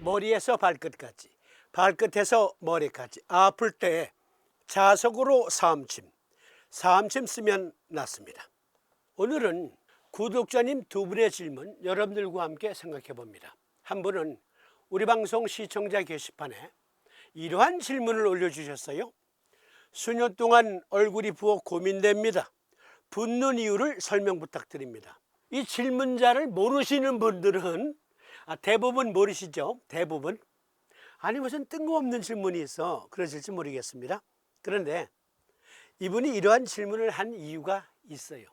머리에서 발끝까지, 발끝에서 머리까지 아플 때 자석으로 사음침 쓰면 낫습니다. 오늘은 구독자님 두 분의 질문 여러분들과 함께 생각해 봅니다. 한 분은 우리 방송 시청자 게시판에 이러한 질문을 올려주셨어요. 수년 동안 얼굴이 부어 고민됩니다. 붓는 이유를 설명 부탁드립니다. 이 질문자를 모르시는 분들은 대부분 모르시죠? 대부분. 아니 무슨 뜬금없는 질문이 있어 그러실지 모르겠습니다. 그런데 이분이 이러한 질문을 한 이유가 있어요.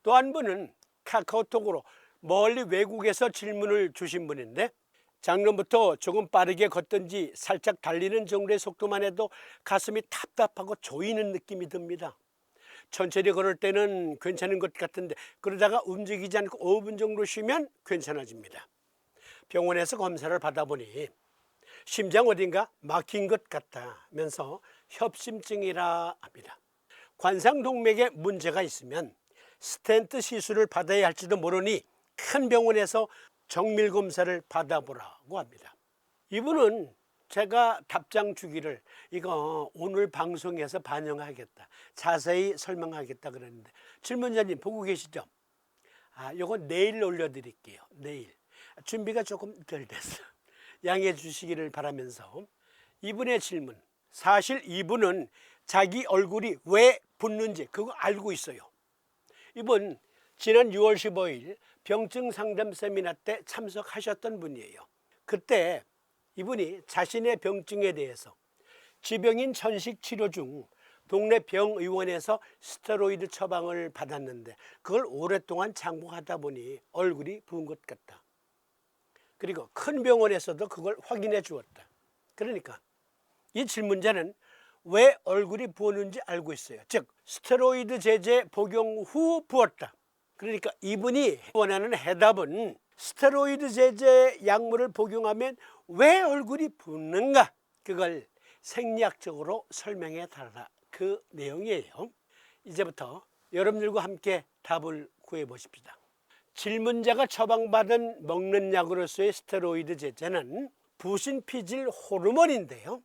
또 한 분은 카카오톡으로 멀리 외국에서 질문을 주신 분인데 작년부터 조금 빠르게 걷든지 살짝 달리는 정도의 속도만 해도 가슴이 답답하고 조이는 느낌이 듭니다. 천천히 걸을 때는 괜찮은 것 같은데 그러다가 움직이지 않고 5분 정도 쉬면 괜찮아집니다. 병원에서 검사를 받아보니 심장 어딘가 막힌 것 같다면서 협심증이라 합니다. 관상동맥에 문제가 있으면 스텐트 시술을 받아야 할지도 모르니 큰 병원에서 정밀검사를 받아보라고 합니다. 이분은 제가 답장 주기를 이거 오늘 방송에서 반영하겠다, 자세히 설명하겠다 그랬는데 질문자님 보고 계시죠? 요거 내일 올려드릴게요. 내일. 준비가 조금 덜 됐어요. 양해해 주시기를 바라면서 이분의 질문, 사실 이분은 자기 얼굴이 왜 붓는지 그거 알고 있어요. 이분 지난 6월 15일 병증 상담 세미나 때 참석하셨던 분이에요. 그때 이분이 자신의 병증에 대해서 지병인 천식 치료 중 동네 병의원에서 스테로이드 처방을 받았는데 그걸 오랫동안 장복하다 보니 얼굴이 부은 것 같다. 그리고 큰 병원에서도 그걸 확인해 주었다. 그러니까 이 질문자는 왜 얼굴이 부었는지 알고 있어요. 즉 스테로이드 제제 복용 후 부었다. 그러니까 이분이 원하는 해답은 스테로이드 제제 약물을 복용하면 왜 얼굴이 붓는가, 그걸 생리학적으로 설명해 달라, 그 내용이에요. 이제부터 여러분들과 함께 답을 구해 보십시다. 질문자가 처방받은 먹는 약으로서의 스테로이드 제제는 부신피질 호르몬인데요,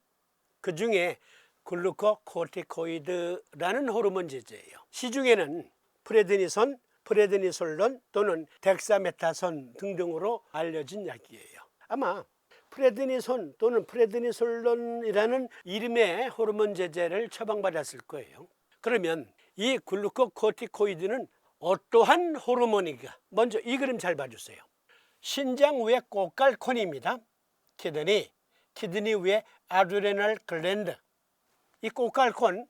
그 중에 글루코코티코이드라는 호르몬 제제예요. 시중에는 프레드니선, 프레드니솔론 또는 덱사메타손 등등으로 알려진 약이에요. 아마 프레드니손 또는 프레드니솔론이라는 이름의 호르몬 제제를 처방받았을 거예요. 그러면 이 글루코코티코이드는 어떠한 호르몬인가? 먼저 이 그림 잘 봐주세요. 신장 위에 꽃갈콘입니다. 키드니 위에 아드레날 글랜드. 이 꽃갈콘,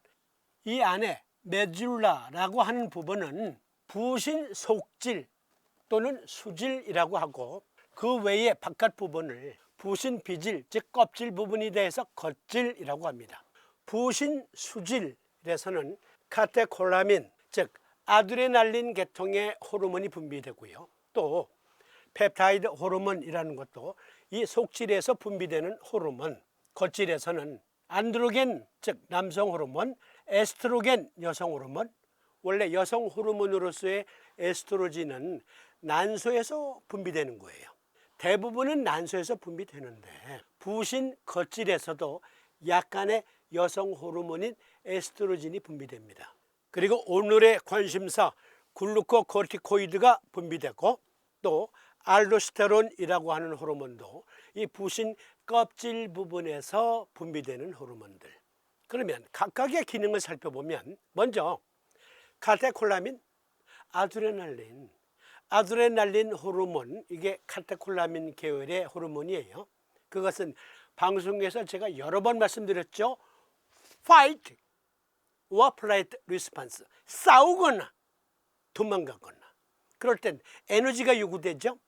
이 안에 메듈라라고 하는 부분은 부신 속질 또는 수질이라고 하고 그 외에 바깥 부분을 부신 비질, 즉 껍질 부분이 대해서 겉질이라고 합니다. 부신 수질에서는 카테콜라민, 즉 아드레날린 계통의 호르몬이 분비되고요. 또 펩타이드 호르몬이라는 것도 이 속질에서 분비되는 호르몬, 겉질에서는 안드로겐, 즉 남성 호르몬, 에스트로겐 여성 호르몬. 원래 여성 호르몬으로서의 에스트로겐은 난소에서 분비되는 거예요. 대부분은 난소에서 분비되는데 부신 겉질에서도 약간의 여성 호르몬인 에스트로겐이 분비됩니다. 그리고 오늘의 관심사 글루코코티코이드가 분비되고 또 알도스테론이라고 하는 호르몬도 이 부신 껍질 부분에서 분비되는 호르몬들. 그러면 각각의 기능을 살펴보면 먼저 카테콜라민, 아드레날린 호르몬, 이게 카테콜라민 계열의 호르몬이에요. 그것은 방송에서 제가 여러 번 말씀드렸죠. Fight or flight response, 싸우거나 도망가거나 그럴 땐 에너지가 요구되죠.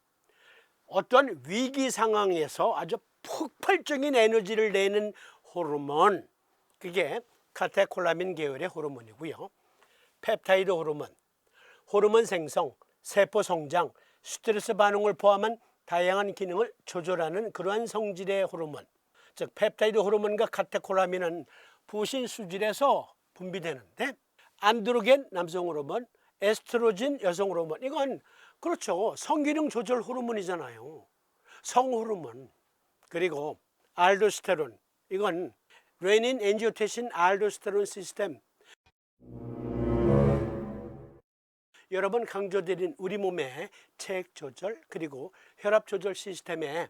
어떤 위기 상황에서 아주 폭발적인 에너지를 내는 호르몬, 그게 카테콜라민 계열의 호르몬이고요. 펩타이드 호르몬, 호르몬 생성, 세포 성장, 스트레스 반응을 포함한 다양한 기능을 조절하는 그러한 성질의 호르몬, 즉 펩타이드 호르몬과 카테콜라민은 부신 수질에서 분비되는데 안드로겐 남성 호르몬, 에스트로겐 여성 호르몬, 이건 그렇죠, 성기능 조절 호르몬이잖아요. 성호르몬. 그리고 알도스테론, 이건 레닌 엔지오텐신 알도스테론 시스템. 여러 번 강조드린 우리 몸의 체액 조절 그리고 혈압 조절 시스템의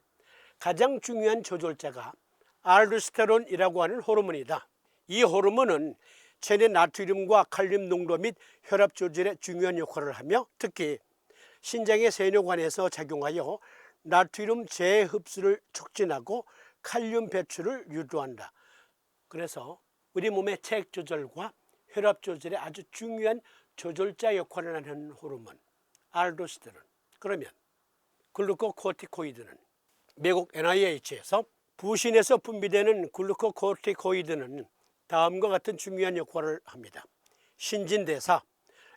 가장 중요한 조절자가 알도스테론이라고 하는 호르몬이다. 이 호르몬은 체내 나트륨과 칼륨 농도 및 혈압 조절에 중요한 역할을 하며 특히 신장의 세뇨관에서 작용하여 나트륨 재흡수를 촉진하고 칼륨 배출을 유도한다. 그래서 우리 몸의 체액 조절과 혈압 조절에 아주 중요한 조절자 역할을 하는 호르몬 알도스테론. 그러면 글루코코티코이드는 미국 NIH에서 부신에서 분비되는 글루코코티코이드는 다음과 같은 중요한 역할을 합니다. 신진대사,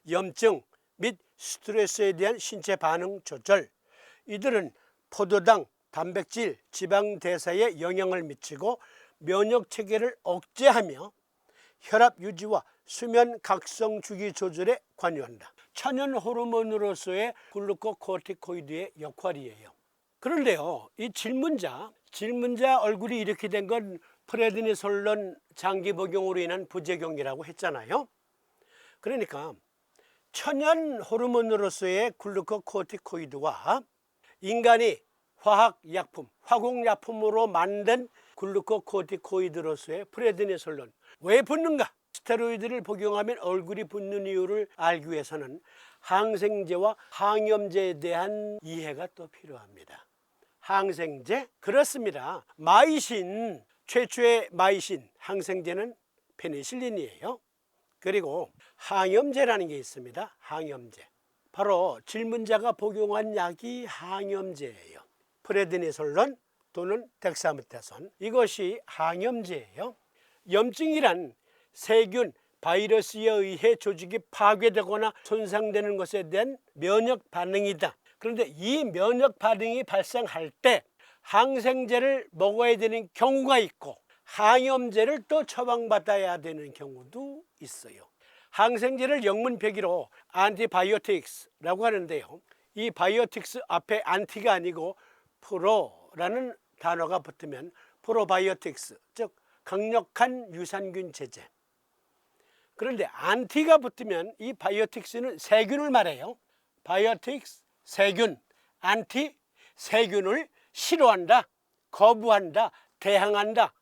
염증 및 스트레스에 대한 신체 반응 조절. 이들은 포도당, 단백질, 지방 대사에 영향을 미치고 면역 체계를 억제하며 혈압 유지와 수면 각성 주기 조절에 관여한다. 천연 호르몬으로서의 글루코코티코이드의 역할이에요. 그런데요, 이 질문자 얼굴이 이렇게 된 건 프레드니솔론 장기 복용으로 인한 부작용이라고 했잖아요. 그러니까 천연 호르몬으로서의 글루코코티코이드와 인간이 화학약품, 화공약품으로 만든 글루코코티코이드로서의 프레드니솔론, 왜 붙는가? 스테로이드를 복용하면 얼굴이 붓는 이유를 알기 위해서는 항생제와 항염제에 대한 이해가 또 필요합니다. 항생제? 그렇습니다. 마이신, 최초의 마이신 항생제는 페니실린이에요. 그리고 항염제라는 게 있습니다. 항염제. 바로 질문자가 복용한 약이 항염제예요. 프레드니솔론 또는 덱사메타손, 이것이 항염제예요. 염증이란 세균, 바이러스에 의해 조직이 파괴되거나 손상되는 것에 대한 면역 반응이다. 그런데 이 면역 반응이 발생할 때 항생제를 먹어야 되는 경우가 있고 항염제를 또 처방받아야 되는 경우도 있어요. 항생제를 영문 표기로 안티바이오틱스라고 하는데요. 이 바이오틱스 앞에 안티가 아니고 프로라는 단어가 붙으면 프로바이오틱스, 즉 강력한 유산균 제제. 그런데 안티가 붙으면 이 바이오틱스는 세균을 말해요. 바이오틱스, 세균, 안티, 세균을 싫어한다, 거부한다, 대항한다.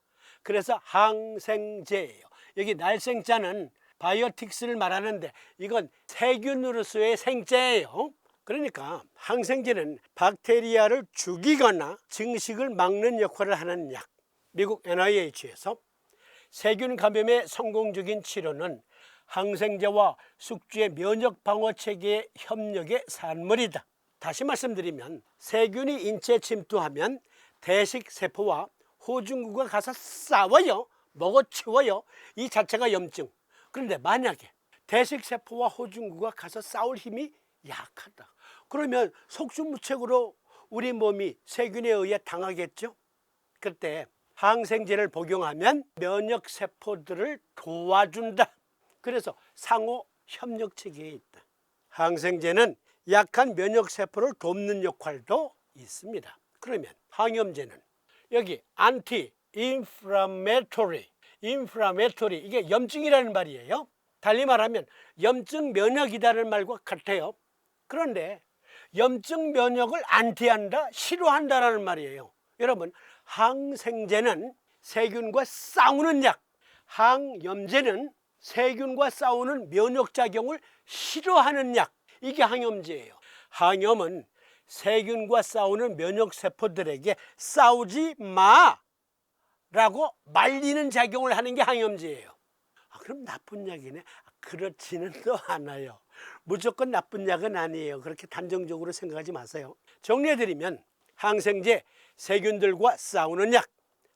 그래서 항생제예요. 여기 날생자는 바이오틱스를 말하는데 이건 세균으로서의 생제예요. 그러니까 항생제는 박테리아를 죽이거나 증식을 막는 역할을 하는 약. 미국 NIH에서 세균 감염의 성공적인 치료는 항생제와 숙주의 면역 방어 체계의 협력의 산물이다. 다시 말씀드리면 세균이 인체에 침투하면 대식세포와 호중구가 가서 싸워요. 먹어치워요. 이 자체가 염증. 그런데 만약에 대식세포와 호중구가 가서 싸울 힘이 약하다. 그러면 속수무책으로 우리 몸이 세균에 의해 당하겠죠. 그때 항생제를 복용하면 면역세포들을 도와준다. 그래서 상호 협력 체계에 있다. 항생제는 약한 면역세포를 돕는 역할도 있습니다. 그러면 항염제는 여기 안티 인플라메토리, 이게 염증이라는 말이에요. 달리 말하면 염증 면역이라는 말과 같아요. 그런데 염증 면역을 안티한다, 싫어한다라는 말이에요. 여러분, 항생제는 세균과 싸우는 약, 항염제는 세균과 싸우는 면역작용을 싫어하는 약, 이게 항염제예요. 항염은 세균과 싸우는 면역세포들에게 싸우지 마 라고 말리는 작용을 하는 게 항염제예요. 그럼 나쁜 약이네? 그렇지는 또 않아요. 무조건 나쁜 약은 아니에요. 그렇게 단정적으로 생각하지 마세요. 정리해드리면 항생제, 세균들과 싸우는 약,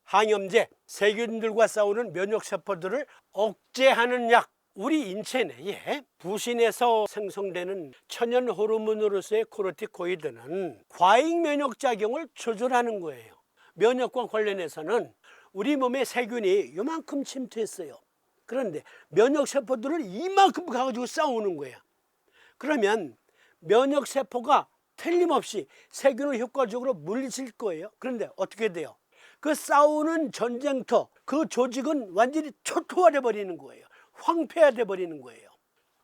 항염제, 세균들과 싸우는 면역세포들을 억제하는 약. 우리 인체 내에 부신에서 생성되는 천연 호르몬으로서의 코르티코이드는 과잉 면역작용을 조절하는 거예요. 면역과 관련해서는 우리 몸에 세균이 요만큼 침투했어요. 그런데 면역세포들을 이만큼 가지고 싸우는 거예요. 그러면 면역세포가 틀림없이 세균을 효과적으로 물리칠 거예요. 그런데 어떻게 돼요? 그 싸우는 전쟁터, 그 조직은 완전히 초토화돼 버리는 거예요. 황폐화돼 버리는 거예요.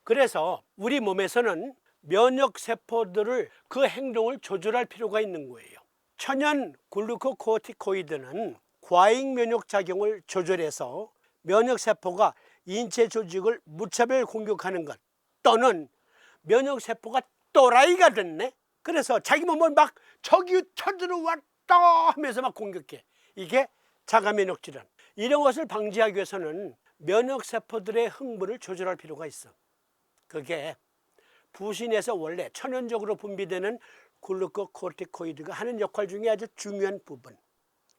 그래서 우리 몸에서는 면역 세포들을 그 행동을 조절할 필요가 있는 거예요. 천연 글루코코티코이드는 과잉 면역 작용을 조절해서 면역 세포가 인체 조직을 무차별 공격하는 것, 또는 면역 세포가 또라이가 됐네. 그래서 자기 몸을 막 적이 쳐들어왔다 하면서 막 공격해. 이게 자가 면역 질환. 이런 것을 방지하기 위해서는 면역 세포들의 흥분을 조절할 필요가 있어. 그게 부신에서 원래 천연적으로 분비되는 글루코코티코이드가 하는 역할 중에 아주 중요한 부분.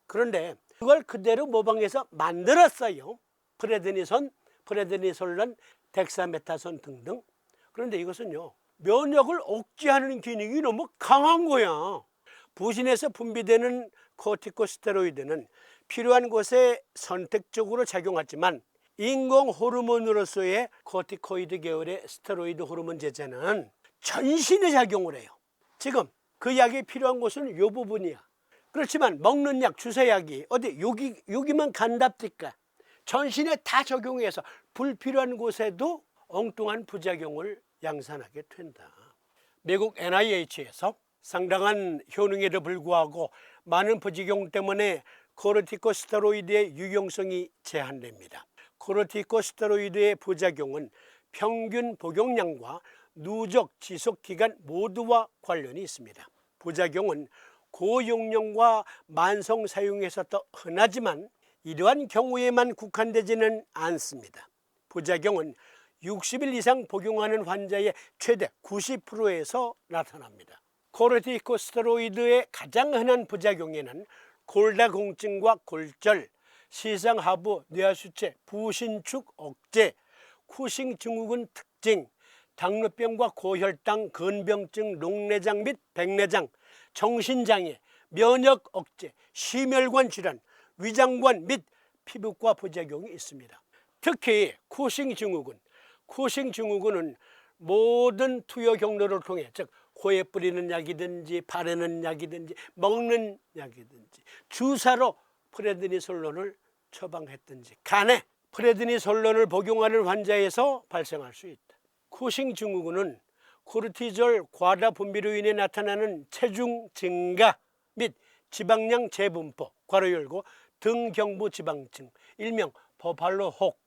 그런데 그걸 그대로 모방해서 만들었어요. 프레드니손, 프레드니솔론, 덱사메타손 등등. 그런데 이것은요, 면역을 억제하는 기능이 너무 강한 거야. 부신에서 분비되는 코티코스테로이드는 필요한 곳에 선택적으로 작용하지만 인공 호르몬으로서의 코티코이드 계열의 스테로이드 호르몬 제제는 전신에 작용을 해요. 지금 그 약이 필요한 곳은 이 부분이야. 그렇지만 먹는 약, 주사약이 어디 여기만 간답니까? 전신에 다 적용해서 불필요한 곳에도 엉뚱한 부작용을 양산하게 된다. 미국 NIH에서 상당한 효능에도 불구하고 많은 부작용 때문에 코르티코스테로이드의 유용성이 제한됩니다. 코르티코스테로이드의 부작용은 평균 복용량과 누적 지속 기간 모두와 관련이 있습니다. 부작용은 고용량과 만성 사용에서 더 흔하지만 이러한 경우에만 국한되지는 않습니다. 부작용은 60일 이상 복용하는 환자의 최대 90%에서 나타납니다. 코르티코스테로이드의 가장 흔한 부작용에는 골다공증과 골절, 시상하부, 뇌하수체, 부신축 억제, 쿠싱 증후군 특징, 당뇨병과 고혈당, 근병증, 녹내장 및 백내장, 정신장애, 면역 억제, 심혈관 질환, 위장관 및 피부과 부작용이 있습니다. 특히 쿠싱 증후군은 모든 투여 경로를 통해, 즉 코에 뿌리는 약이든지 바르는 약이든지 먹는 약이든지 주사로 프레드니솔론을 처방했든지 간에 프레드니솔론을 복용하는 환자에서 발생할 수 있다. 쿠싱 증후군은 코르티졸 과다 분비로 인해 나타나는 체중 증가 및 지방량 재분포 괄호 열고 등경부 지방증 일명 버팔로 혹,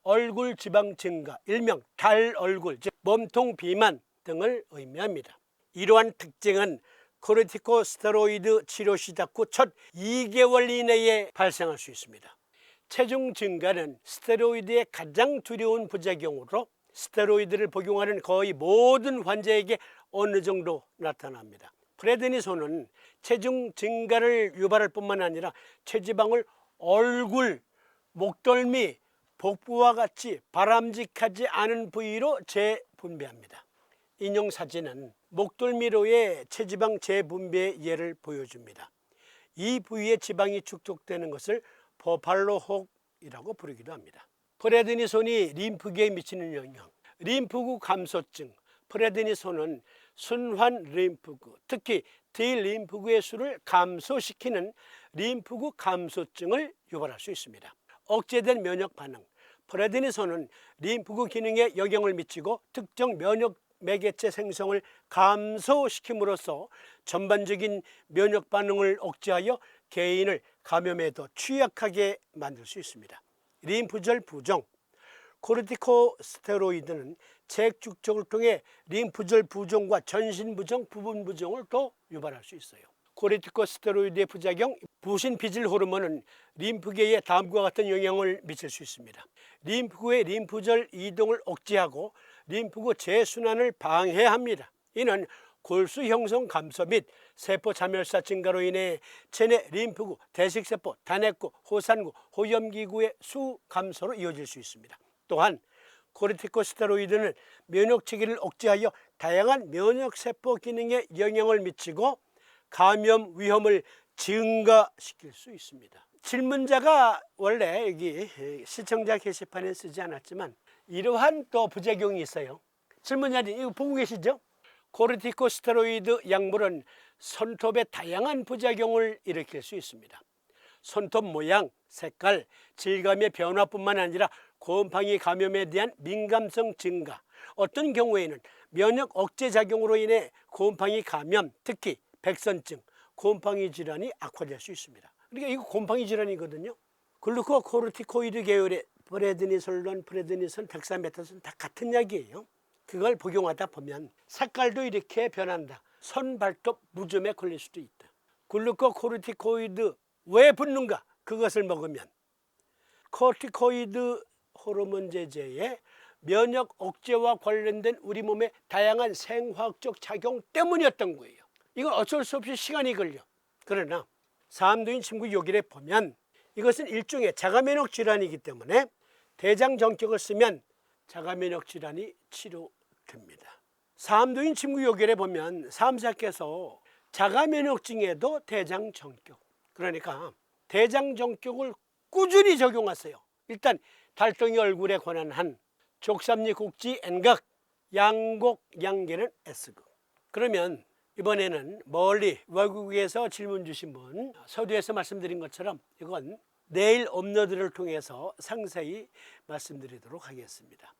얼굴 지방 증가 일명 달 얼굴 즉 몸통 비만 등을 의미합니다. 이러한 특징은 코르티코스테로이드 치료 시작 후 첫 2개월 이내에 발생할 수 있습니다. 체중 증가는 스테로이드의 가장 두려운 부작용으로 스테로이드를 복용하는 거의 모든 환자에게 어느 정도 나타납니다. 프레드니손은 체중 증가를 유발할 뿐만 아니라 체지방을 얼굴, 목덜미, 복부와 같이 바람직하지 않은 부위로 재분비합니다. 인용 사진은 목덜미로의 체지방 재분비의 예를 보여줍니다. 이 부위에 지방이 축적되는 것을 버팔로 혹이라고 부르기도 합니다. 프레드니손이 림프계에 미치는 영향, 림프구 감소증. 프레드니손은 순환 림프구, 특히 T림프구의 수를 감소시키는 림프구 감소증을 유발할 수 있습니다. 억제된 면역 반응. 프레드니손은 림프구 기능에 영향을 미치고 특정 면역 매개체 생성을 감소시킴으로써 전반적인 면역 반응을 억제하여 개인을 감염에 더 취약하게 만들 수 있습니다. 림프절 부종. 코르티코스테로이드는 재축적을 통해 림프절 부종과 전신 부종, 부분 부종을 또 유발할 수 있어요. 코르티코스테로이드의 부작용, 부신 비질 호르몬은 림프계에 다음과 같은 영향을 미칠 수 있습니다. 림프구의 림프절 이동을 억제하고 림프구 재순환을 방해합니다. 이는 골수 형성 감소 및 세포 자멸사 증가로 인해 체내 림프구, 대식세포, 단핵구, 호산구, 호염기구의 수 감소로 이어질 수 있습니다. 또한 코르티코스테로이드는 면역체계를 억제하여 다양한 면역세포 기능에 영향을 미치고 감염 위험을 증가시킬 수 있습니다. 질문자가 원래 여기 시청자 게시판에 쓰지 않았지만 이러한 또 부작용이 있어요. 질문자님 이거 보고 계시죠? 코르티코스테로이드 약물은 손톱에 다양한 부작용을 일으킬 수 있습니다. 손톱 모양, 색깔, 질감의 변화뿐만 아니라 곰팡이 감염에 대한 민감성 증가, 어떤 경우에는 면역 억제 작용으로 인해 곰팡이 감염, 특히 백선증, 곰팡이 질환이 악화될 수 있습니다. 그러니까 이거 곰팡이 질환이거든요. 글루코코르티코이드 계열의 프레드니솔론, 프레드니선, 덱사메타손 다 같은 약이에요. 그걸 복용하다 보면 색깔도 이렇게 변한다. 손, 발톱, 무좀에 걸릴 수도 있다. 글루코코르티코이드 왜 붙는가? 그것을 먹으면 코르티코이드 호르몬 제제의 면역 억제와 관련된 우리 몸의 다양한 생화학적 작용 때문이었던 거예요. 이건 어쩔 수 없이 시간이 걸려. 그러나 사암도인 침구 요길에 보면 이것은 일종의 자가면역 질환이기 때문에 대장 정격을 쓰면 자가면역 질환이 치료됩니다. 사암도인 침구 요길에 보면 사암사께서 자가면역증에도 대장 정격, 그러니까 대장 정격을 꾸준히 적용하세요. 일단 달덩이 얼굴에 관한 한 족삼리 국지 N각, 양곡 양계는 S극. 그러면 이번에는 멀리 외국에서 질문 주신 분, 서두에서 말씀드린 것처럼 이건 내일 업로드를 통해서 상세히 말씀드리도록 하겠습니다.